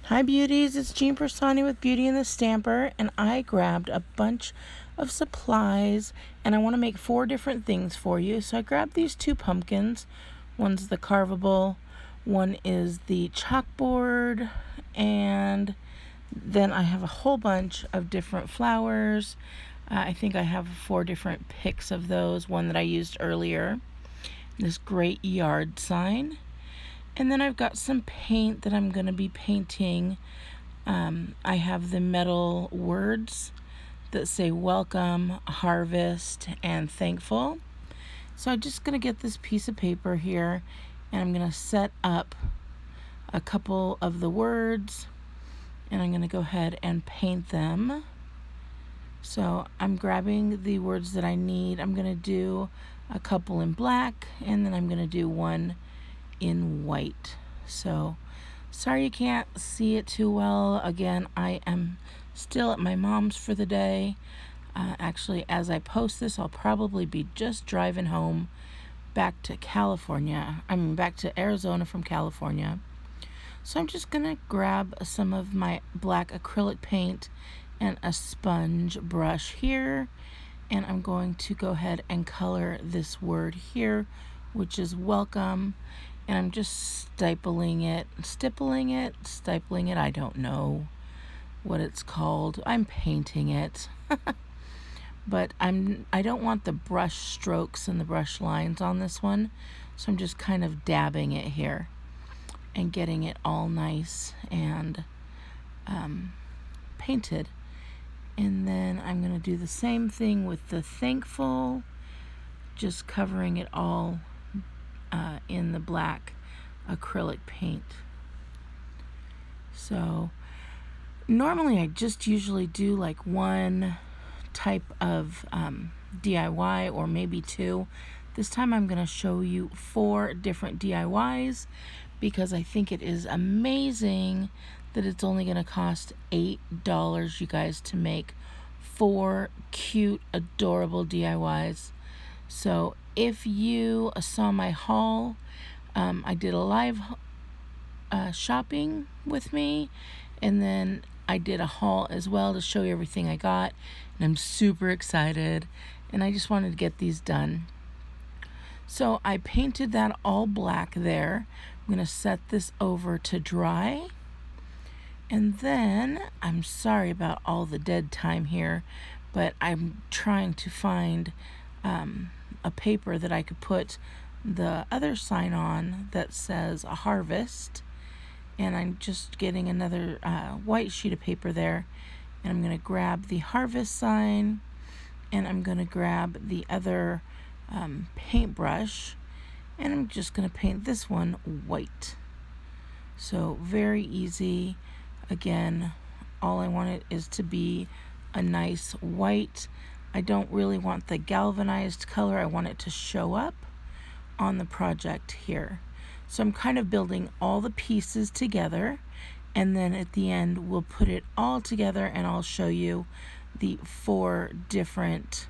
Hi beauties, it's Jean Piersanti with Beauty and the Stamper, and I grabbed a bunch of supplies and I want to make 4 different things for you. So I grabbed these 2 pumpkins. One's the carvable, one is the chalkboard, and then I have a whole bunch of different flowers. I think I have 4 different picks of those, one that I used earlier, this great yard sign. And then I've got some paint that I'm going to be painting. I have the metal words that say welcome, harvest, and thankful. So I'm just going to get this piece of paper here and I'm going to set up a couple of the words and I'm going to go ahead and paint them. So I'm grabbing the words that I need. I'm going to do a couple in black and then I'm going to do one in white. So sorry you can't see it too well. Again, I am still at my mom's for the day. Actually, as I post this, I'll probably be just driving home back to California. Back to Arizona from California. So I'm just gonna grab some of my black acrylic paint and a sponge brush here, and I'm going to go ahead and color this word here, which is welcome. And I'm just stipling it, I don't know what it's called. I'm painting it. But I don't want the brush strokes and the brush lines on this one, so I'm just kind of dabbing it here and getting it all nice and painted. And then I'm going to do the same thing with the thankful, just covering it all in the black acrylic paint. So normally I just usually do like one type of DIY or maybe 2. This time I'm going to show you 4 different DIYs because I think it is amazing that it's only going to cost $8, you guys, to make 4 cute, adorable DIYs. So if you saw my haul, I did a live shopping with me, and then I did a haul as well to show you everything I got, and I'm super excited, and I just wanted to get these done. So I painted that all black there. I'm going to set this over to dry, and then I'm sorry about all the dead time here, but I'm trying to find a paper that I could put the other sign on that says a harvest, and I'm just getting another white sheet of paper there, and I'm going to grab the harvest sign and I'm going to grab the other paintbrush, and I'm just going to paint this one white. So very easy. Again, all I want it is to be a nice white. I don't really want the galvanized color. I want it to show up on the project here. So I'm kind of building all the pieces together, and then at the end we'll put it all together and I'll show you the 4 different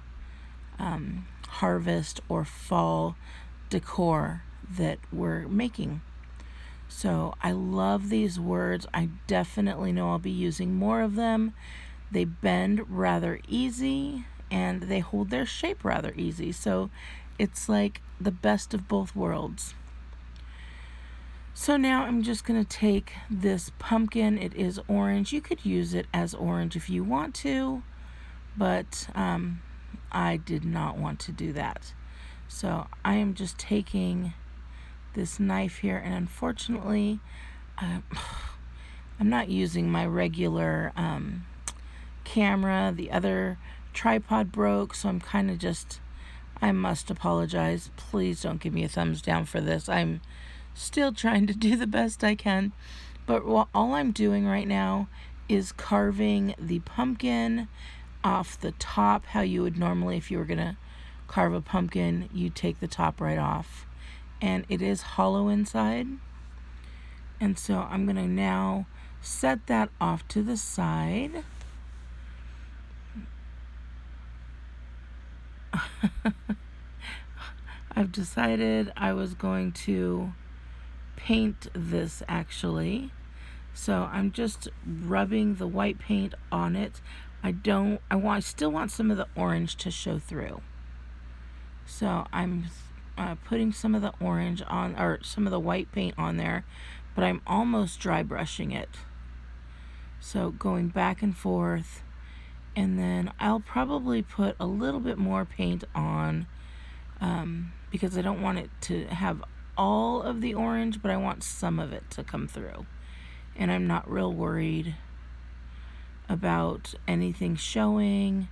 harvest or fall decor that we're making. So I love these words. I definitely know I'll be using more of them. They bend rather easy and they hold their shape rather easy. So it's like the best of both worlds. So now I'm just going to take this pumpkin. It is orange. You could use it as orange if you want to, but I did not want to do that. So I am just taking this knife here, and unfortunately I'm not using my regular camera. The other tripod broke, so I'm kind of just, I must apologize. Please don't give me a thumbs down for this. I'm still trying to do the best I can, but all I'm doing right now is carving the pumpkin off the top, how you would normally, if you were gonna carve a pumpkin, you take the top right off, and it is hollow inside. And so I'm gonna now set that off to the side. I've decided I was going to paint this actually. So I'm just rubbing the white paint on it. I still want some of the orange to show through. So I'm putting some of the orange on, or some of the white paint on there, but I'm almost dry brushing it. So going back and forth, and then I'll probably put a little bit more paint on because I don't want it to have all of the orange, but I want some of it to come through. And I'm not real worried about anything showing.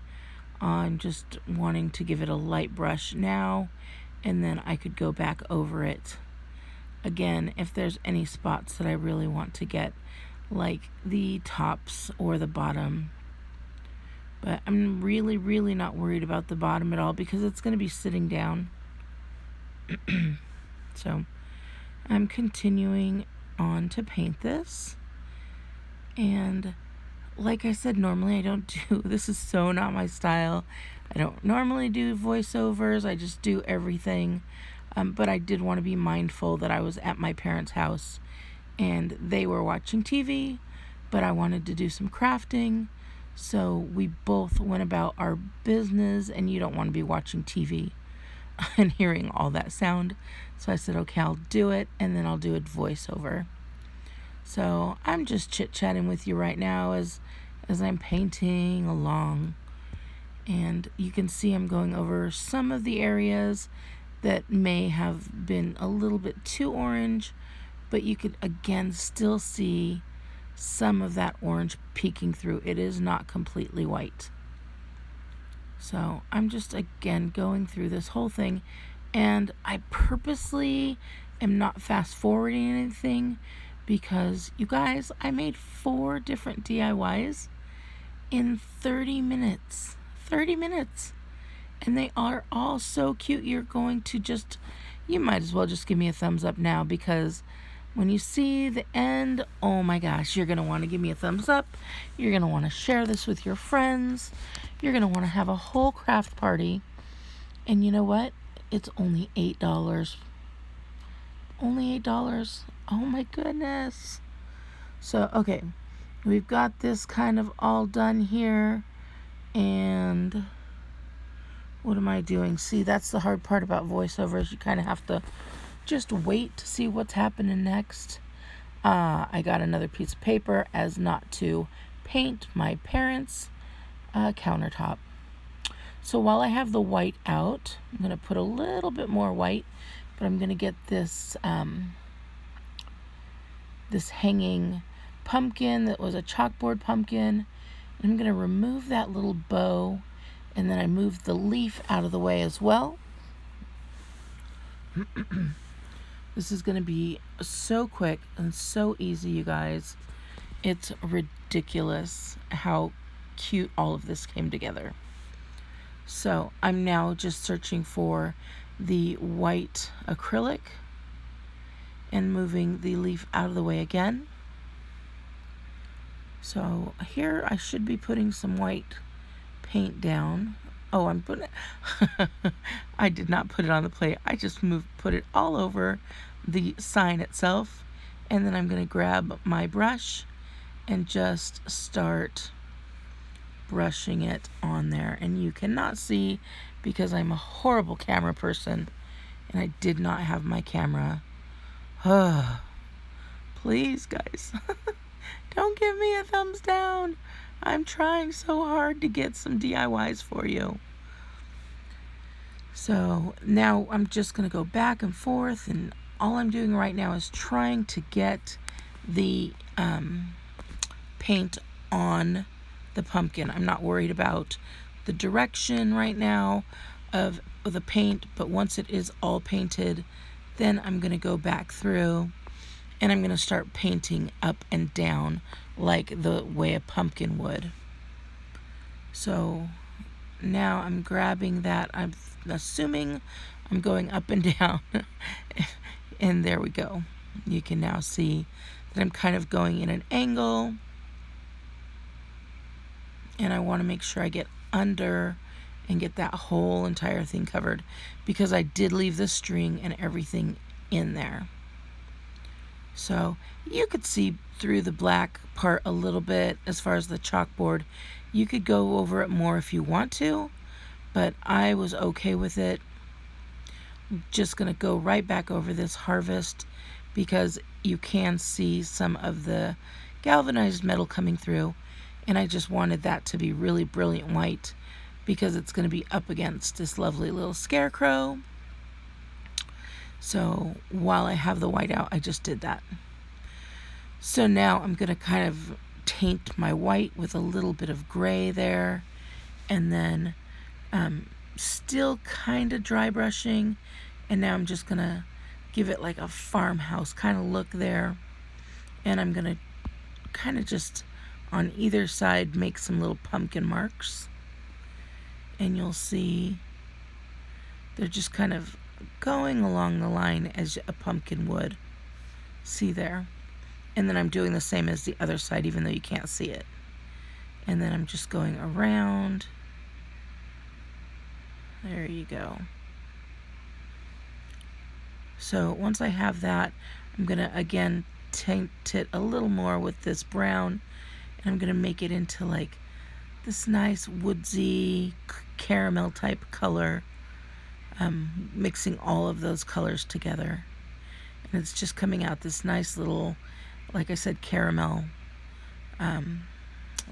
I'm just wanting to give it a light brush now, and then I could go back over it again if there's any spots that I really want to get, like the tops or the bottom. But I'm really not worried about the bottom at all because it's going to be sitting down. So I'm continuing on to paint this. And like I said, normally I don't do, this is so not my style. I don't normally do voiceovers. I just do everything. But I did want to be mindful that I was at my parents' house and they were watching TV, but I wanted to do some crafting. So we both went about our business, and you don't want to be watching TV and hearing all that sound. So I said, okay, I'll do it, and then I'll do a voiceover. So I'm just chit-chatting with you right now as I'm painting along. And you can see I'm going over some of the areas that may have been a little bit too orange, but you could again still see some of that orange peeking through. It is not completely white. So I'm just again going through this whole thing, and I purposely am not fast forwarding anything because you guys, I made 4 different DIYs in 30 minutes. 30 minutes. And they are all so cute. You're going to you might as well just give me a thumbs up now, because when you see the end, oh my gosh, you're going to want to give me a thumbs up. You're going to want to share this with your friends. You're going to want to have a whole craft party. And you know what? It's only $8. Only $8. Oh my goodness. So, okay. We've got this kind of all done here. And what am I doing? See, that's the hard part about voiceovers. You kind of have to just wait to see what's happening next. I got another piece of paper as not to paint my parents' countertop. So while I have the white out, I'm going to put a little bit more white, but I'm going to get this this hanging pumpkin that was a chalkboard pumpkin. And I'm going to remove that little bow, and then I moved the leaf out of the way as well. This is going to be so quick and so easy, you guys. It's ridiculous how cute all of this came together. So I'm now just searching for the white acrylic and moving the leaf out of the way again. So here I should be putting some white paint down. Oh, I'm putting it. I did not put it on the plate. I just put it all over the sign itself. And then I'm going to grab my brush and just start brushing it on there. And you cannot see because I'm a horrible camera person and I did not have my camera. Please, guys, don't give me a thumbs down. I'm trying so hard to get some DIYs for you. So now I'm just going to go back and forth, and all I'm doing right now is trying to get the paint on the pumpkin. I'm not worried about the direction right now of the paint, but once it is all painted, then I'm going to go back through and I'm going to start painting up and down like the way a pumpkin would. So now I'm grabbing that. I'm assuming I'm going up and down. And there we go. You can now see that I'm kind of going in an angle. And I want to make sure I get under and get that whole entire thing covered, because I did leave the string and everything in there. So you could see through the black part a little bit as far as the chalkboard. You could go over it more if you want to, but I was okay with it. I'm just going to go right back over this harvest because you can see some of the galvanized metal coming through, and I just wanted that to be really brilliant white because it's going to be up against this lovely little scarecrow. So while I have the white out, I just did that. So now I'm going to kind of taint my white with a little bit of gray there, and then still kind of dry brushing, and now I'm just going to give it like a farmhouse kind of look there, and I'm going to kind of just on either side make some little pumpkin marks, and you'll see they're just kind of going along the line as a pumpkin would. See there? And then I'm doing the same as the other side, even though you can't see it. And then I'm just going around. There you go. So once I have that, I'm going to again tint it a little more with this brown, and I'm going to make it into like this nice woodsy caramel type color, mixing all of those colors together. And it's just coming out this nice little, like I said, caramel,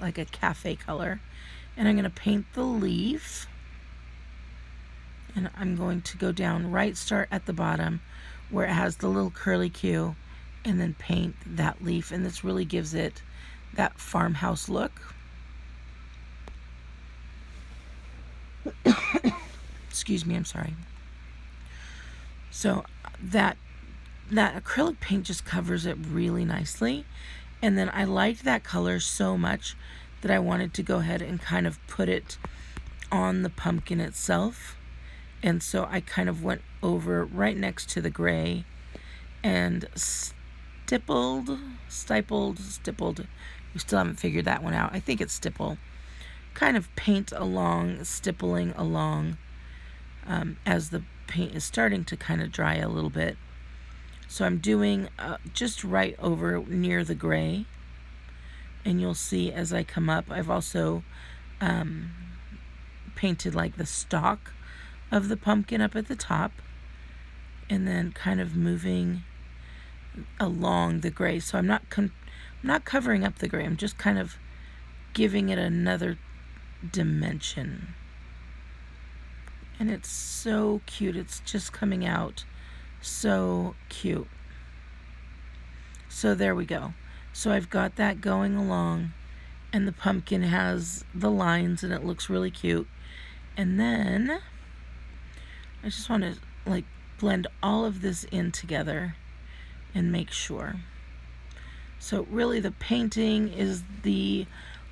like a cafe color. And I'm going to paint the leaf, and I'm going to go down right, start at the bottom where it has the little curly Q, and then paint that leaf, and this really gives it that farmhouse look. Excuse me, I'm sorry. So that acrylic paint just covers it really nicely, and then I liked that color so much that I wanted to go ahead and kind of put it on the pumpkin itself. And so I kind of went over right next to the gray and stippled, we still haven't figured that one out. I think it's stipple. Kind of paint along, stippling along as the paint is starting to kind of dry a little bit. So I'm doing just right over near the gray, and you'll see as I come up, I've also painted like the stalk of the pumpkin up at the top, and then kind of moving along the gray. So I'm not covering up the gray, I'm just kind of giving it another dimension. And it's so cute, it's just coming out so cute. So there we go. So I've got that going along, and the pumpkin has the lines, and it looks really cute. And then I just want to like blend all of this in together and make sure. So really the painting is the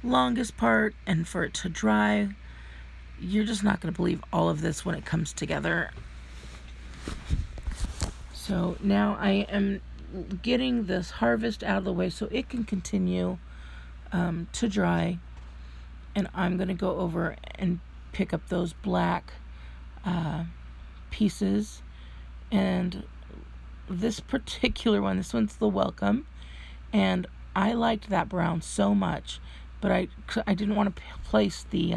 longest part, and for it to dry, you're just not going to believe all of this when it comes together. So now I am getting this harvest out of the way so it can continue to dry, and I'm going to go over and pick up those black pieces, and this particular one, this one's the welcome, and I liked that brown so much, but I didn't want to place the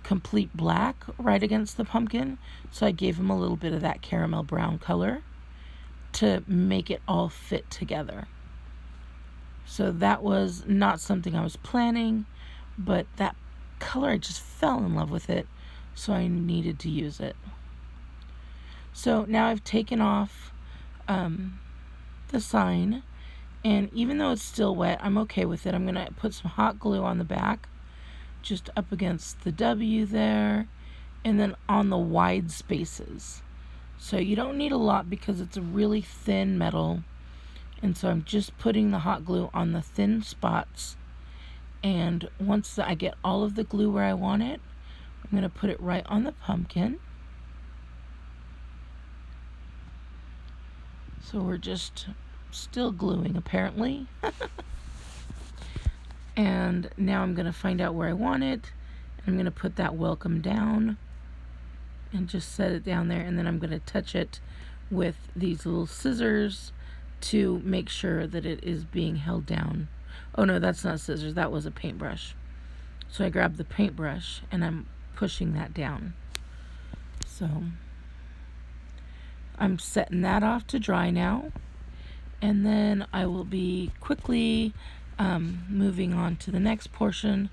complete black right against the pumpkin, so I gave him a little bit of that caramel brown color to make it all fit together. So that was not something I was planning, but that color, I just fell in love with it, so I needed to use it. So now I've taken off the sign, and even though it's still wet, I'm okay with it. I'm going to put some hot glue on the back, just up against the W there, and then on the wide spaces. So you don't need a lot because it's a really thin metal, and so I'm just putting the hot glue on the thin spots, and once I get all of the glue where I want it, I'm going to put it right on the pumpkin. So we're just still gluing apparently. And now I'm going to find out where I want it. I'm going to put that welcome down and just set it down there, and then I'm going to touch it with these little scissors to make sure that it is being held down. Oh no, that's not scissors, that was a paintbrush. So I grabbed the paintbrush and I'm pushing that down. So I'm setting that off to dry now, and then I will be quickly moving on to the next portion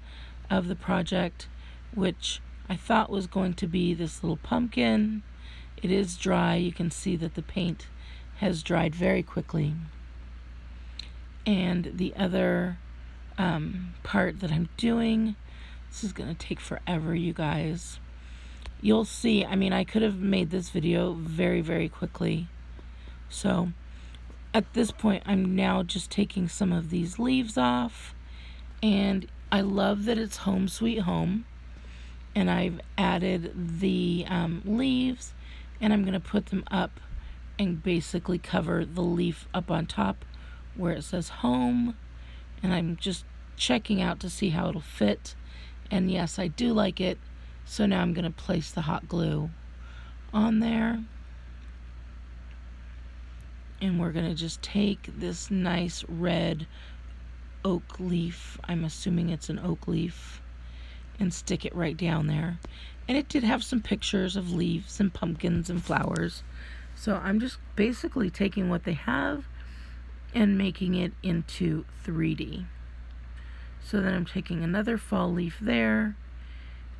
of the project, which I thought was going to be this little pumpkin. It is dry. You can see that the paint has dried very quickly. And the other part that I'm doing, this is going to take forever, you guys. You'll see, I mean, I could have made this video very, very quickly. So at this point, I'm now just taking some of these leaves off. And I love that it's Home Sweet Home. And I've added the leaves, and I'm going to put them up and basically cover the leaf up on top where it says home. And I'm just checking out to see how it'll fit. And yes, I do like it. So now I'm going to place the hot glue on there. And we're going to just take this nice red oak leaf, I'm assuming it's an oak leaf, and stick it right down there. And it did have some pictures of leaves and pumpkins and flowers. So I'm just basically taking what they have and making it into 3D. So then I'm taking another fall leaf there,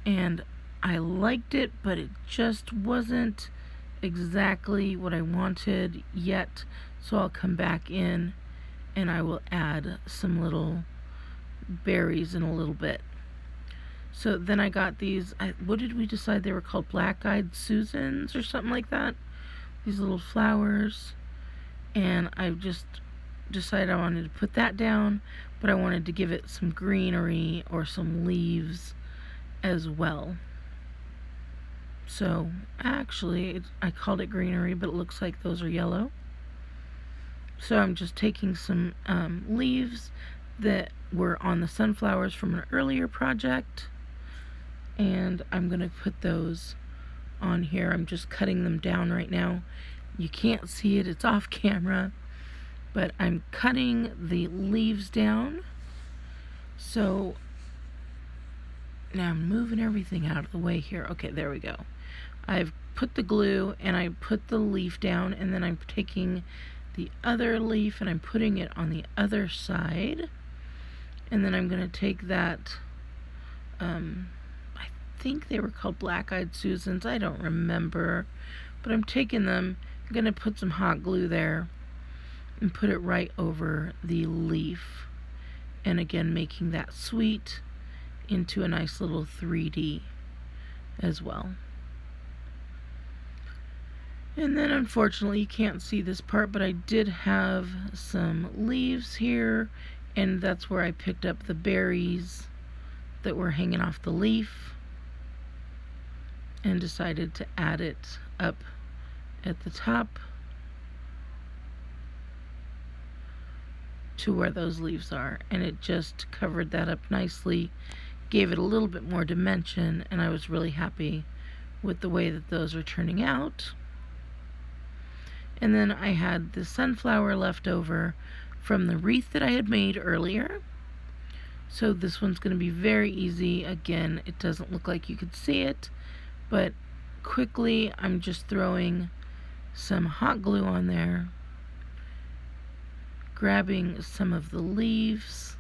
and I liked it, but it just wasn't exactly what I wanted yet. So I'll come back in and I will add some little berries in a little bit. So then I got these, what did we decide they were called? Black-eyed Susans or something like that. These little flowers. And I just decided I wanted to put that down, but I wanted to give it some greenery or some leaves as well. So actually, I called it greenery, but it looks like those are yellow. So I'm just taking some leaves that were on the sunflowers from an earlier project, and I'm going to put those on here. I'm just cutting them down right now. You can't see it, it's off camera, but I'm cutting the leaves down. So now I'm moving everything out of the way here. Okay, there we go. I've put the glue and I put the leaf down, and then I'm taking the other leaf and I'm putting it on the other side. And then I'm going to take that, I think they were called Black-eyed Susans, I don't remember, but I'm taking them, I'm going to put some hot glue there and put it right over the leaf. And again, making that sweet into a nice little 3D as well. And then unfortunately you can't see this part, but I did have some leaves here, and that's where I picked up the berries that were hanging off the leaf and decided to add it up at the top to where those leaves are, and it just covered that up nicely, gave it a little bit more dimension, and I was really happy with the way that those are turning out. And then I had the sunflower left over from the wreath that I had made earlier. So this one's going to be very easy. Again, it doesn't look like you could see it, but quickly I'm just throwing some hot glue on there, grabbing some of the leaves,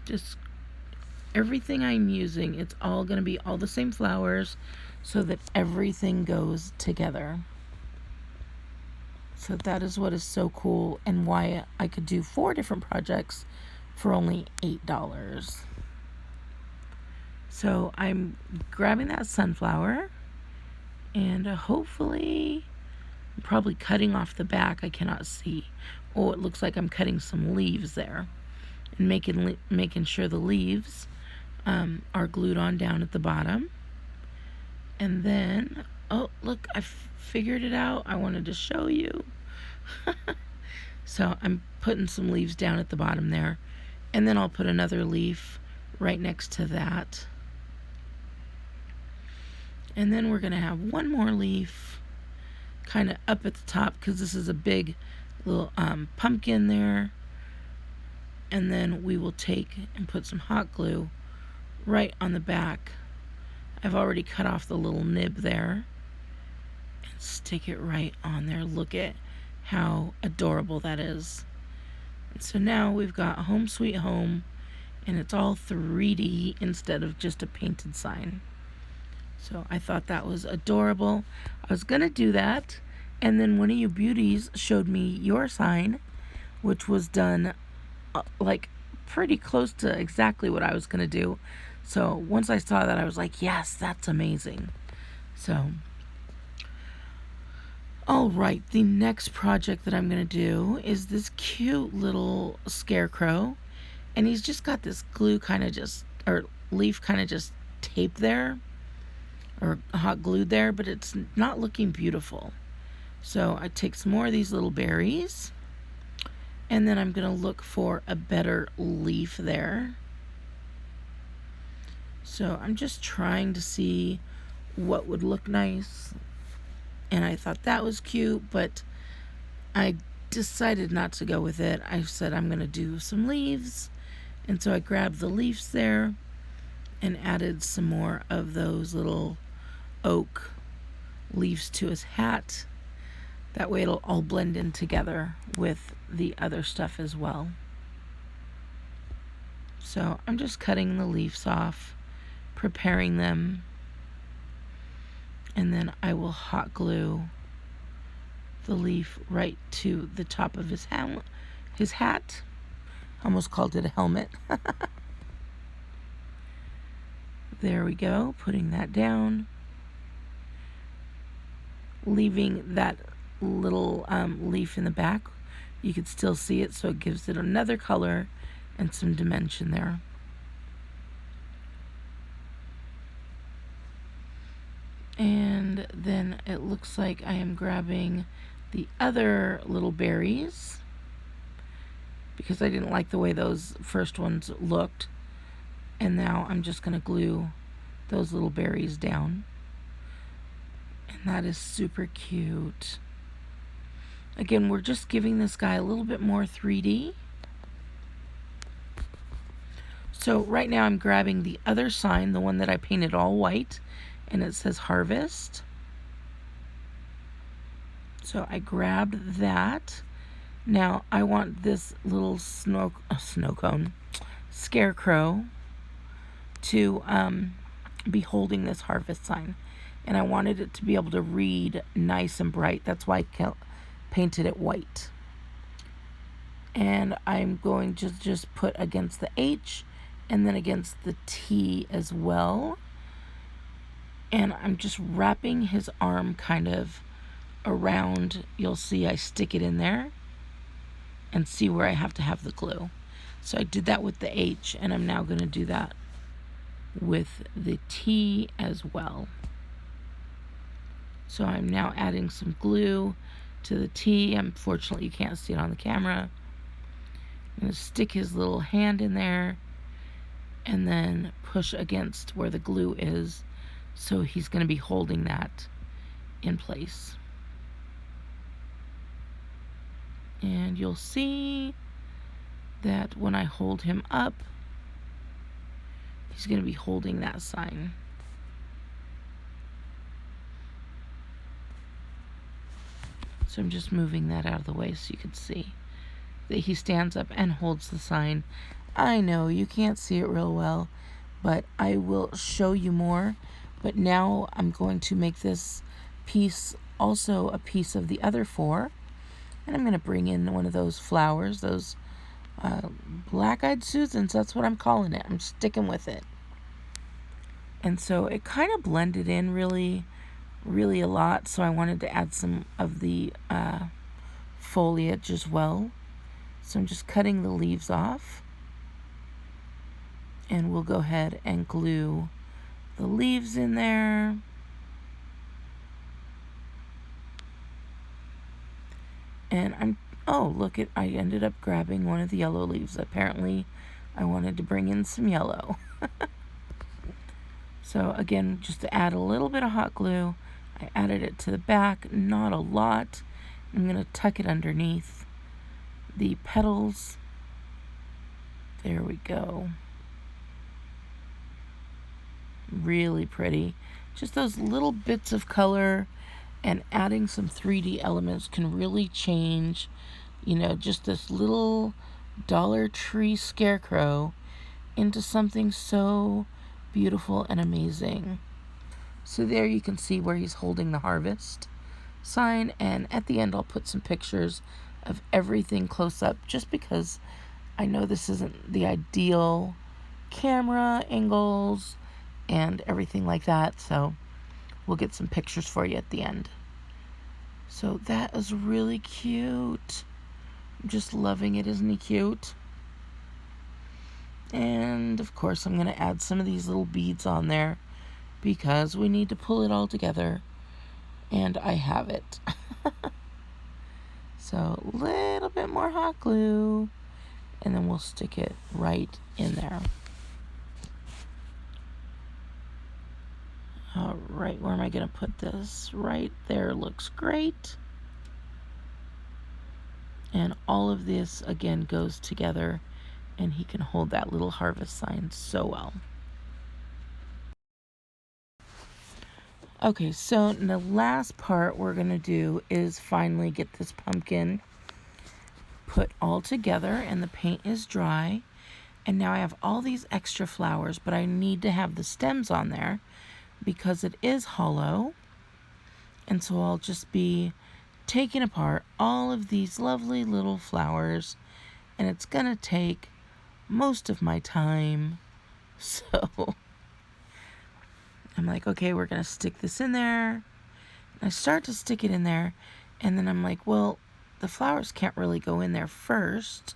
just everything I'm using, it's all going to be all the same flowers so that everything goes together. So that is what is so cool, and why I could do 4 different projects for only $8. So I'm grabbing that sunflower, and hopefully I'm probably cutting off the back. I cannot see. Oh, it looks like I'm cutting some leaves there, and making sure the leaves are glued on down at the bottom. And then, oh look, I figured it out. I wanted to show you. So I'm putting some leaves down at the bottom there, and then I'll put another leaf right next to that. And then we're going to have one more leaf kind of up at the top because this is a big little pumpkin there. And then we will take and put some hot glue right on the back. I've already cut off the little nib there and stick it right on there. Look at how adorable that is. And so now we've got Home Sweet Home, and it's all 3D instead of just a painted sign. So I thought that was adorable. I was gonna do that, and then one of you beauties showed me your sign, which was done like pretty close to exactly what I was gonna do. So once I saw that, I was like, yes, that's amazing. So, all right, the next project that I'm gonna do is this cute little scarecrow, and he's just got this glue kind of just, or leaf kind of just taped there, or hot glued there, but it's not looking beautiful. So I take some more of these little berries, and then I'm gonna look for a better leaf there. So I'm just trying to see what would look nice. And I thought that was cute, but I decided not to go with it. I said I'm gonna do some leaves. And so I grabbed the leaves there and added some more of those little oak leaves to his hat. That way it'll all blend in together with the other stuff as well. So I'm just cutting the leaves off, preparing them, and then I will hot glue the leaf right to the top of his hat. Almost called it a helmet. There we go, putting that down, leaving that little leaf in the back. You could still see it, so it gives it another color and some dimension there. And then it looks like I am grabbing the other little berries because I didn't like the way those first ones looked. And now I'm just going to glue those little berries down. And that is super cute. Again, we're just giving this guy a little bit more 3D. So right now I'm grabbing the other sign, the one that I painted all white, and it says Harvest. So I grabbed that. Now I want this little snow cone scarecrow to be holding this harvest sign, and I wanted it to be able to read nice and bright. That's why I painted it white. And I'm going to just put against the H and then against the T as well. And I'm just wrapping his arm kind of around. You'll see I stick it in there and see where I have to have the glue. So I did that with the H, and I'm now going to do that with the T as well. So I'm now adding some glue to the T. Unfortunately, you can't see it on the camera. I'm going to stick his little hand in there and then push against where the glue is. So he's going to be holding that in place. And you'll see that when I hold him up, he's going to be holding that sign. So I'm just moving that out of the way so you can see that he stands up and holds the sign. I know you can't see it real well, but I will show you more. But now I'm going to make this piece also a piece of the other four. And I'm going to bring in one of those flowers, those black-eyed Susans. That's what I'm calling it. I'm sticking with it. And so it kind of blended in really a lot. So I wanted to add some of the foliage as well. So I'm just cutting the leaves off. And we'll go ahead and glue the leaves in there. And I ended up grabbing one of the yellow leaves. Apparently, I wanted to bring in some yellow. So again, just to add a little bit of hot glue, I added it to the back, not a lot. I'm going to tuck it underneath the petals. There we go. Really pretty. Just those little bits of color and adding some 3D elements can really change, you know, just this little Dollar Tree scarecrow into something so beautiful and amazing. So there you can see where he's holding the harvest sign, and at the end I'll put some pictures of everything close up, just because I know this isn't the ideal camera angles and everything like that, so we'll get some pictures for you at the end. So that is really cute. I'm just loving it. Isn't he cute? And of course I'm going to add some of these little beads on there because we need to pull it all together, and I have it. So a little bit more hot glue, and then we'll stick it right in there. All right, where am I going to put this? Right there looks great. And all of this, again, goes together, and he can hold that little harvest sign so well. Okay, so the last part we're going to do is finally get this pumpkin put all together, and the paint is dry. And now I have all these extra flowers, but I need to have the stems on there because it is hollow. And so I'll just be taking apart all of these lovely little flowers, and it's going to take most of my time. So I'm like, okay, we're going to stick this in there. And I start to stick it in there, and then I'm like, well, the flowers can't really go in there first,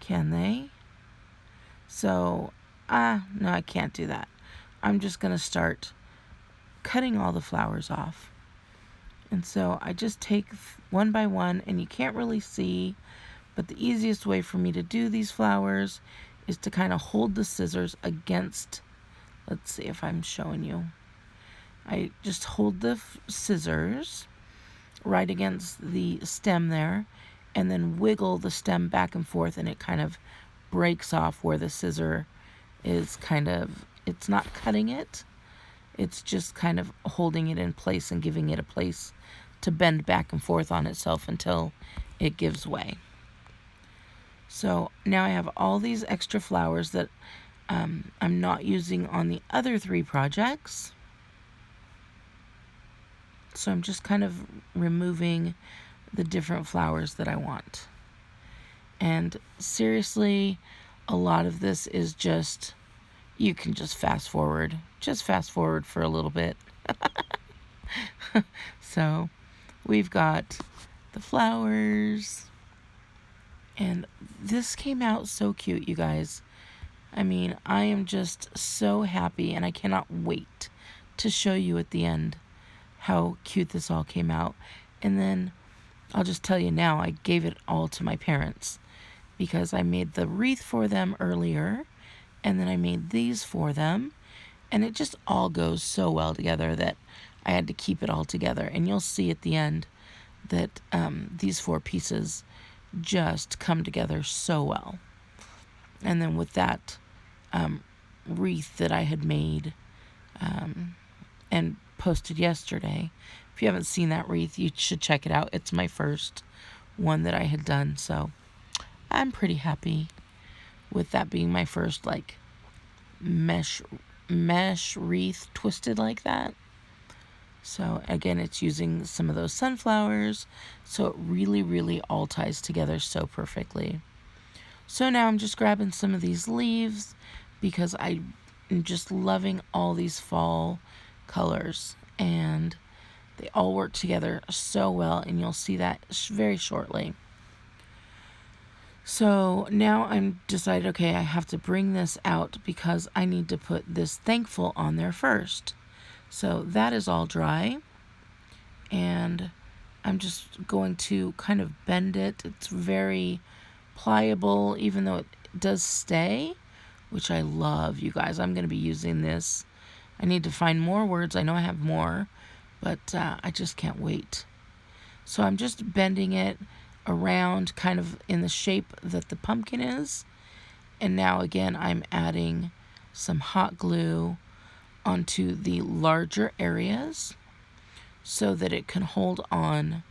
can they? So, no, I can't do that. I'm just going to start cutting all the flowers off. And so I just take one by one, and you can't really see, but the easiest way for me to do these flowers is to kind of hold the scissors against, let's see if I'm showing you. I just hold the scissors right against the stem there, and then wiggle the stem back and forth, and it kind of breaks off where the scissor is kind of, it's not cutting it, it's just kind of holding it in place and giving it a place to bend back and forth on itself until it gives way. So now I have all these extra flowers that I'm not using on the other 3 projects. So I'm just kind of removing the different flowers that I want. And seriously, a lot of this is just, you can just fast forward. Just fast forward for a little bit. So we've got the flowers. And this came out so cute, you guys. I mean, I am just so happy, and I cannot wait to show you at the end how cute this all came out. And then I'll just tell you now, I gave it all to my parents because I made the wreath for them earlier, and then I made these for them, and it just all goes so well together that I had to keep it all together. And you'll see at the end that these 4 pieces just come together so well. And then with that wreath that I had made and posted yesterday, if you haven't seen that wreath, you should check it out. It's my first one that I had done, so I'm pretty happy with that being my first like mesh wreath twisted like that. So again, it's using some of those sunflowers, so it really all ties together so perfectly. So now I'm just grabbing some of these leaves because I'm just loving all these fall colors, and they all work together so well, and you'll see that very shortly. So now I'm decided, okay, I have to bring this out because I need to put this thankful on there first. So that is all dry, and I'm just going to kind of bend it. It's very pliable, even though it does stay, which I love, you guys. I'm going to be using this. I need to find more words. I know I have more, but I just can't wait. So I'm just bending it around kind of in the shape that the pumpkin is. And now again, I'm adding some hot glue onto the larger areas so that it can hold on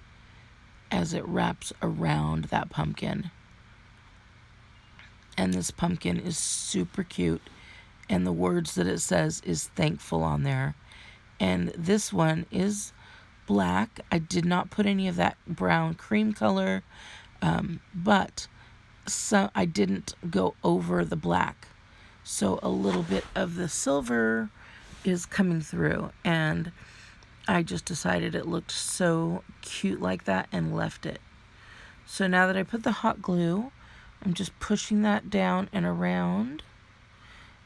as it wraps around that pumpkin. And this pumpkin is super cute, and the words that it says is thankful on there. And this one is black. I did not put any of that brown cream color, but I didn't go over the black. So a little bit of the silver is coming through, and I just decided it looked so cute like that and left it. So now that I put the hot glue, I'm just pushing that down and around,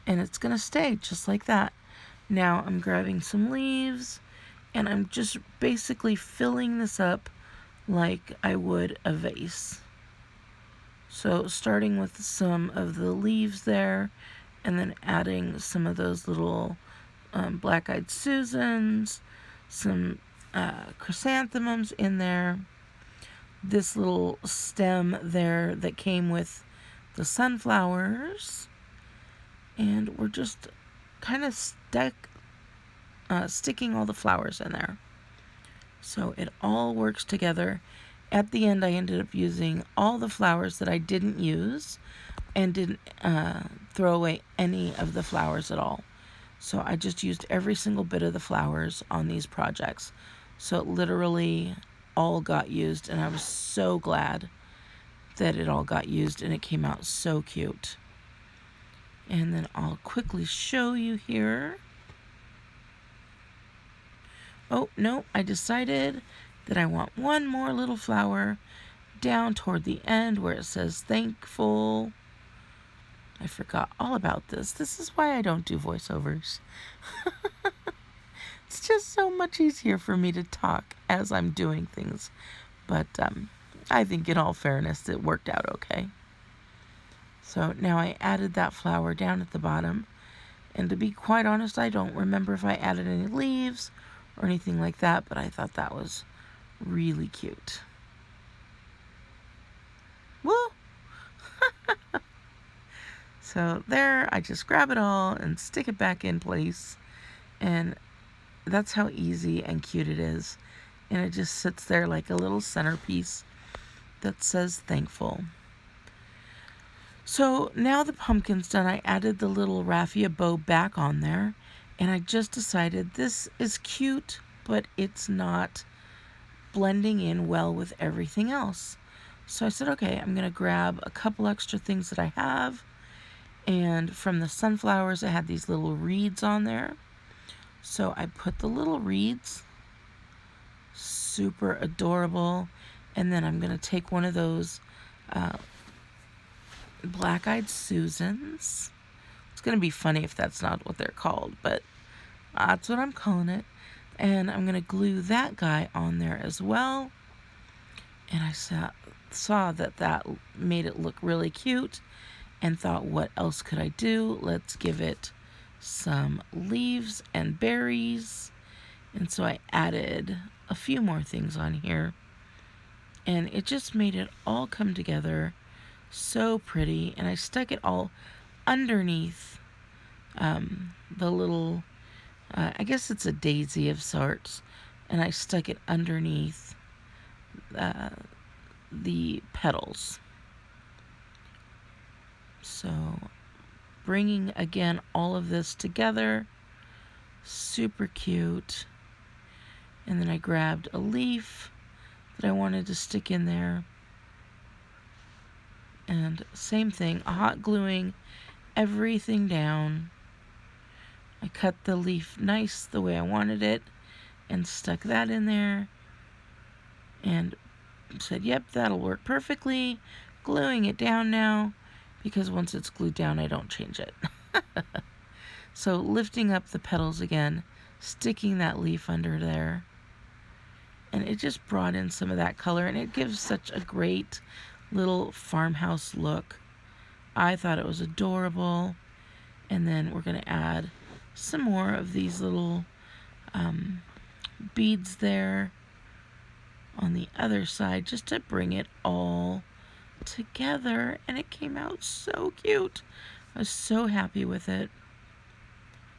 and it's going to stay just like that. Now I'm grabbing some leaves, and I'm just basically filling this up like I would a vase. So starting with some of the leaves there, and then adding some of those little black-eyed Susans, some chrysanthemums in there, this little stem there that came with the sunflowers, and we're just kind of sticking all the flowers in there. So it all works together. At the end, I ended up using all the flowers that I didn't use and didn't throw away any of the flowers at all. So I just used every single bit of the flowers on these projects. So it literally all got used, and I was so glad that it all got used, and it came out so cute. And then I'll quickly show you here. Oh, no, I decided that I want one more little flower down toward the end where it says thankful. I forgot all about this. This is why I don't do voiceovers. It's just so much easier for me to talk as I'm doing things. But I think in all fairness, it worked out okay. So now I added that flower down at the bottom. And to be quite honest, I don't remember if I added any leaves or anything like that, but I thought that was really cute. Woo! So there, I just grab it all and stick it back in place. And that's how easy and cute it is. And it just sits there like a little centerpiece that says thankful. So now the pumpkin's done, I added the little raffia bow back on there. And I just decided this is cute, but it's not blending in well with everything else. So I said, okay, I'm going to grab a couple extra things that I have. And from the sunflowers, I had these little reeds on there. So I put the little reeds, super adorable. And then I'm going to take one of those black-eyed Susans. It's going to be funny if that's not what they're called, but that's what I'm calling it. And I'm going to glue that guy on there as well. And I saw that made it look really cute and thought, what else could I do? Let's give it some leaves and berries. And so I added a few more things on here. And it just made it all come together so pretty. And I stuck it all underneath the little, I guess it's a daisy of sorts. And I stuck it underneath the petals. So bringing again all of this together, super cute. And then I grabbed a leaf that I wanted to stick in there. And same thing, hot gluing everything down. I cut the leaf nice the way I wanted it and stuck that in there. And said, yep, that'll work perfectly. Gluing it down now, because once it's glued down, I don't change it. So lifting up the petals again, sticking that leaf under there. And it just brought in some of that color, and it gives such a great little farmhouse look. I thought it was adorable. And then we're going to add some more of these little beads there on the other side just to bring it all together, and it came out so cute. I was so happy with it.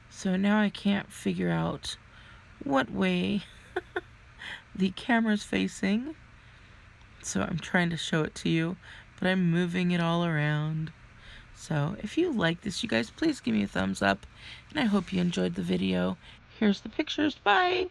So now I can't figure out what way the camera's facing, so I'm trying to show it to you, but I'm moving it all around. So if you like this, you guys, please give me a thumbs up, and I hope you enjoyed the video. Here's the pictures. Bye!